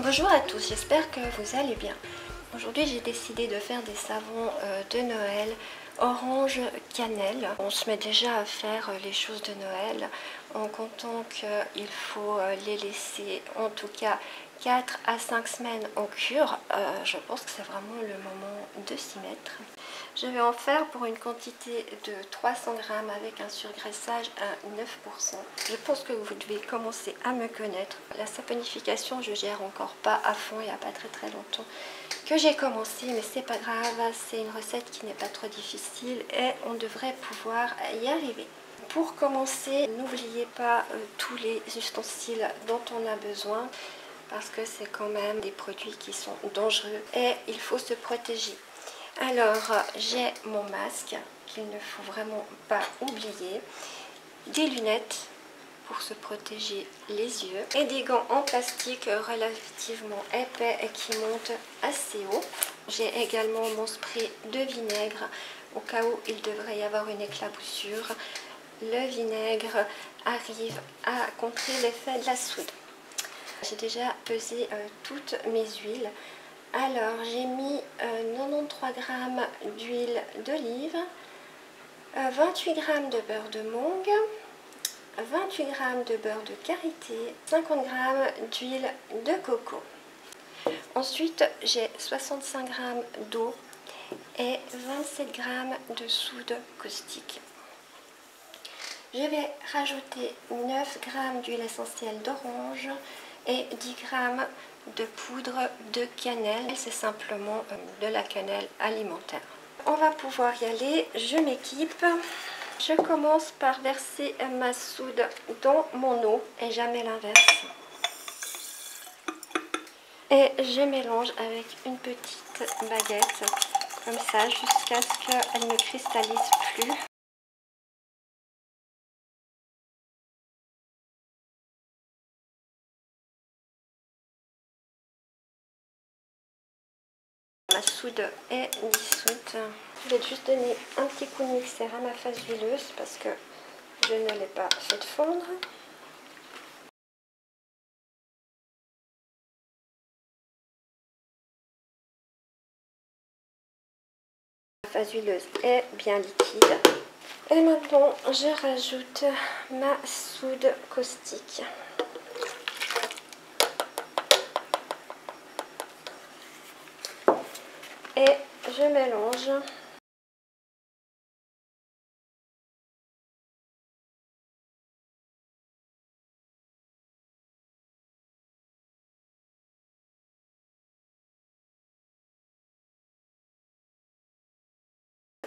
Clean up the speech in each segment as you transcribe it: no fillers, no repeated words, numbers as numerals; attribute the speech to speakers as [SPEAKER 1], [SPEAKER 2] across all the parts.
[SPEAKER 1] Bonjour à tous, j'espère que vous allez bien. Aujourd'hui j'ai décidé de faire des savons de Noël orange cannelle. On se met déjà à faire les choses de Noël en comptant qu'il faut les laisser en tout cas 4 à 5 semaines en cure. Je pense que c'est vraiment le moment de s'y mettre. Je vais en faire pour une quantité de 300 g avec un surgraissage à 9%. Je pense que vous devez commencer à me connaître. La saponification, je gère encore pas à fond, il n'y a pas très longtemps que j'ai commencé, mais c'est pas grave, c'est une recette qui n'est pas trop difficile et on devrait pouvoir y arriver. Pour commencer, n'oubliez pas tous les ustensiles dont on a besoin parce que c'est quand même des produits qui sont dangereux et il faut se protéger. Alors, j'ai mon masque qu'il ne faut vraiment pas oublier, des lunettes pour se protéger les yeux et des gants en plastique relativement épais et qui montent assez haut. J'ai également mon spray de vinaigre au cas où il devrait y avoir une éclaboussure. Le vinaigre arrive à contrer l'effet de la soude. J'ai déjà pesé toutes mes huiles. Alors j'ai mis 93 g d'huile d'olive, 28 g de beurre de mangue, 28 g de beurre de karité, 50 g d'huile de coco. Ensuite, j'ai 65 g d'eau et 27 g de soude caustique. Je vais rajouter 9 g d'huile essentielle d'orange et 10 g de poudre de cannelle. C'est simplement de la cannelle alimentaire. On va pouvoir y aller, je m'équipe. Je commence par verser ma soude dans mon eau et jamais l'inverse. Et je mélange avec une petite baguette, comme ça, jusqu'à ce qu'elle ne cristallise plus. Ma soude est dissoute. Je vais juste donner un petit coup de mixeur à ma face huileuse parce que je ne l'ai pas fait fondre. La phase huileuse est bien liquide. Et maintenant, je rajoute ma soude caustique. Et je mélange.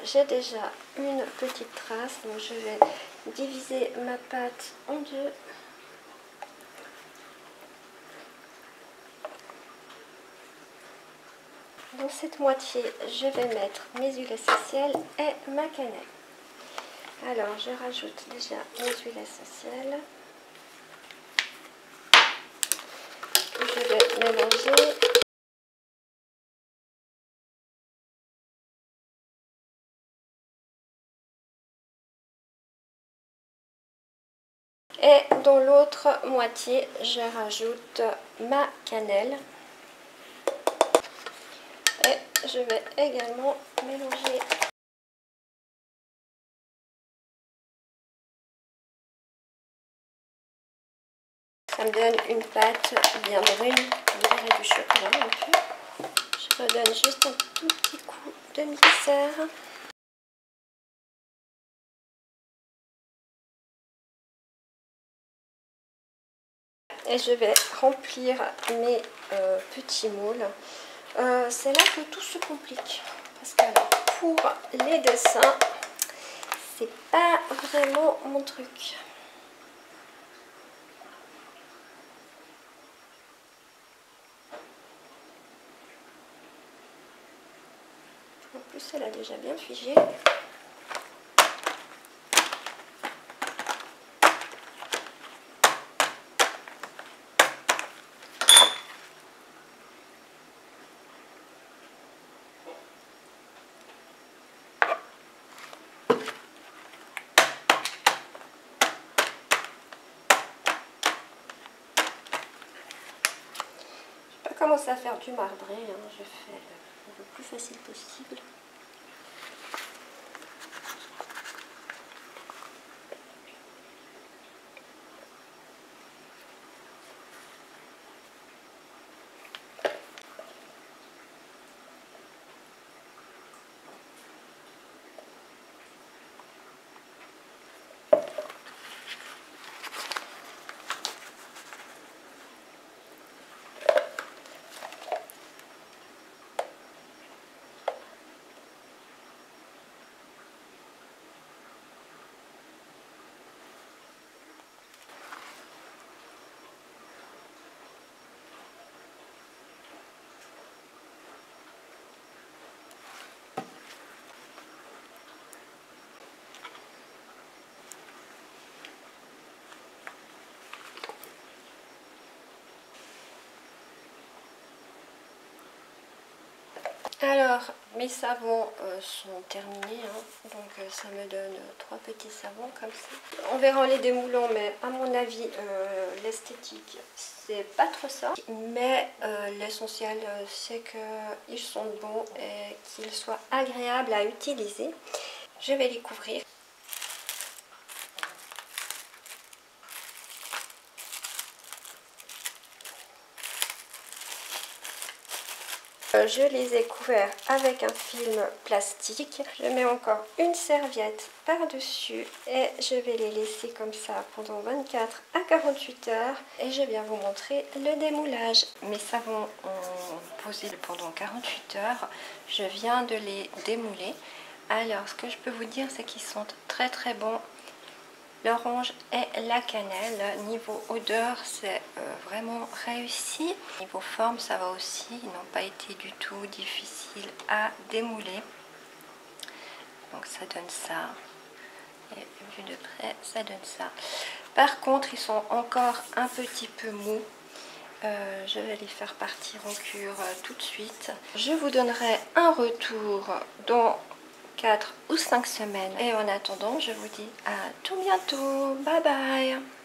[SPEAKER 1] J'ai déjà une petite trace, donc je vais diviser ma pâte en deux. Dans cette moitié, je vais mettre mes huiles essentielles et ma cannelle. Alors, je rajoute déjà mes huiles essentielles. Je vais mélanger. Et dans l'autre moitié, je rajoute ma cannelle. Et je vais également mélanger. Ça me donne une pâte bien brune, on dirait du chocolat un peu. Je redonne juste un tout petit coup de mixeur. Et je vais remplir mes petits moules. C'est là que tout se complique. Parce que alors, pour les dessins, c'est pas vraiment mon truc. En plus, elle a déjà bien figé. commence à faire du marbré, hein. Je fais le plus facile possible. Alors, mes savons sont terminés, hein. Donc ça me donne 3 petits savons comme ça. On verra les démoulants, mais à mon avis, l'esthétique, c'est pas trop ça. Mais l'essentiel, c'est qu'ils sont bons et qu'ils soient agréables à utiliser. Je vais les couvrir. Je les ai couverts avec un film plastique. Je mets encore une serviette par-dessus et je vais les laisser comme ça pendant 24 à 48 heures. Et je viens vous montrer le démoulage. Mes savons ont posé pendant 48 heures. Je viens de les démouler. Alors, ce que je peux vous dire, c'est qu'ils sont très très bons. L'orange et la cannelle. Niveau odeur, c'est vraiment réussi. Niveau forme, ça va aussi. Ils n'ont pas été du tout difficiles à démouler. Donc ça donne ça. Et vu de près, ça donne ça. Par contre, ils sont encore un petit peu mous. Je vais les faire partir en cure tout de suite. Je vous donnerai un retour dans 4 ou 5 semaines. Et en attendant, je vous dis à tout bientôt. Bye bye.